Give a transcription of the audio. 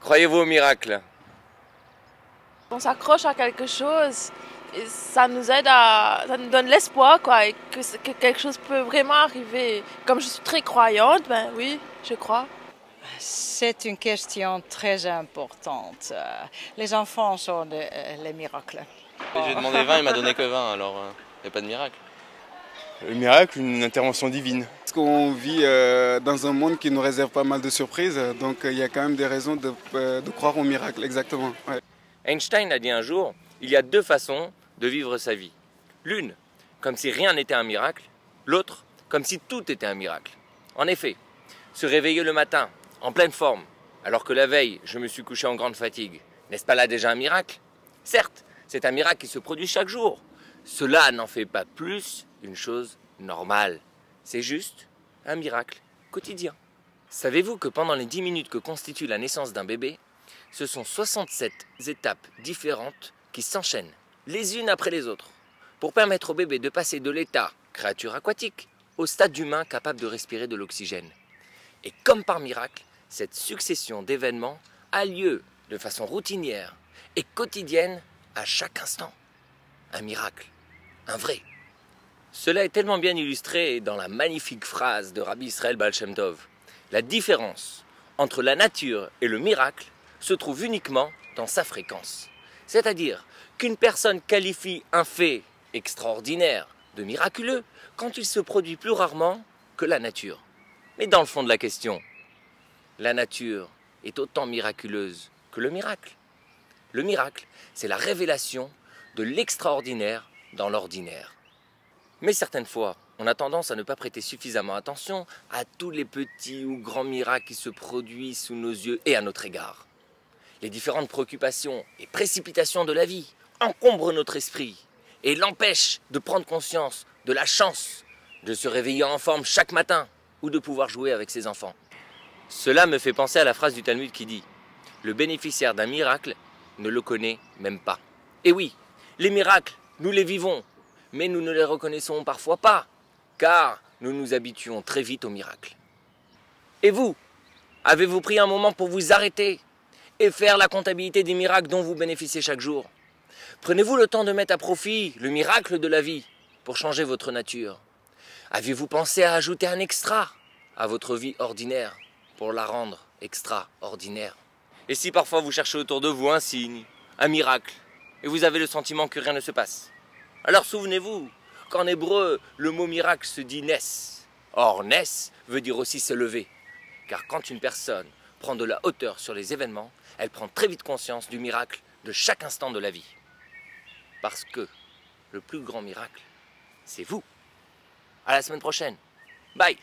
Croyez-vous au miracle? On s'accroche à quelque chose et ça nous aide à... ça nous donne l'espoir, quoi, et que quelque chose peut vraiment arriver. Comme je suis très croyante, ben oui, je crois. C'est une question très importante. Les enfants sont les miracles. J'ai demandé 20, il m'a donné que 20, alors il n'y a pas de miracle. Le miracle, une intervention divine. Parce qu'on vit dans un monde qui nous réserve pas mal de surprises, donc il y a quand même des raisons de croire au miracle, exactement. Ouais. Einstein a dit un jour, il y a deux façons de vivre sa vie. L'une, comme si rien n'était un miracle, l'autre, comme si tout était un miracle. En effet, se réveiller le matin, en pleine forme, alors que la veille, je me suis couché en grande fatigue, n'est-ce pas là déjà un miracle? Certes, c'est un miracle qui se produit chaque jour. Cela n'en fait pas plus une chose normale. C'est juste un miracle quotidien. Savez-vous que pendant les 10 minutes que constitue la naissance d'un bébé, ce sont 67 étapes différentes qui s'enchaînent, les unes après les autres, pour permettre au bébé de passer de l'état créature aquatique au stade humain capable de respirer de l'oxygène. Et comme par miracle, cette succession d'événements a lieu de façon routinière et quotidienne à chaque instant. Un miracle, un vrai. Cela est tellement bien illustré dans la magnifique phrase de Rabbi Israël Baal Shem Tov. La différence entre la nature et le miracle se trouve uniquement dans sa fréquence. C'est-à-dire qu'une personne qualifie un fait extraordinaire de miraculeux quand il se produit plus rarement que la nature. Mais dans le fond de la question, la nature est autant miraculeuse que le miracle. Le miracle, c'est la révélation de l'extraordinaire dans l'ordinaire. Mais certaines fois, on a tendance à ne pas prêter suffisamment attention à tous les petits ou grands miracles qui se produisent sous nos yeux et à notre égard. Les différentes préoccupations et précipitations de la vie encombrent notre esprit et l'empêchent de prendre conscience de la chance de se réveiller en forme chaque matin ou de pouvoir jouer avec ses enfants. Cela me fait penser à la phrase du Talmud qui dit « Le bénéficiaire d'un miracle ne le connaît même pas ». Et oui, les miracles, nous les vivons, mais nous ne les reconnaissons parfois pas, car nous nous habituons très vite aux miracles. Et vous, avez-vous pris un moment pour vous arrêter et faire la comptabilité des miracles dont vous bénéficiez chaque jour? Prenez-vous le temps de mettre à profit le miracle de la vie pour changer votre nature? Avez-vous pensé à ajouter un extra à votre vie ordinaire pour la rendre extraordinaire? Et si parfois vous cherchez autour de vous un signe, un miracle, et vous avez le sentiment que rien ne se passe, alors souvenez-vous qu'en hébreu, le mot miracle se dit nes. Or, nes veut dire aussi se lever. Car quand une personne prend de la hauteur sur les événements, elle prend très vite conscience du miracle de chaque instant de la vie. Parce que le plus grand miracle, c'est vous. À la semaine prochaine. Bye.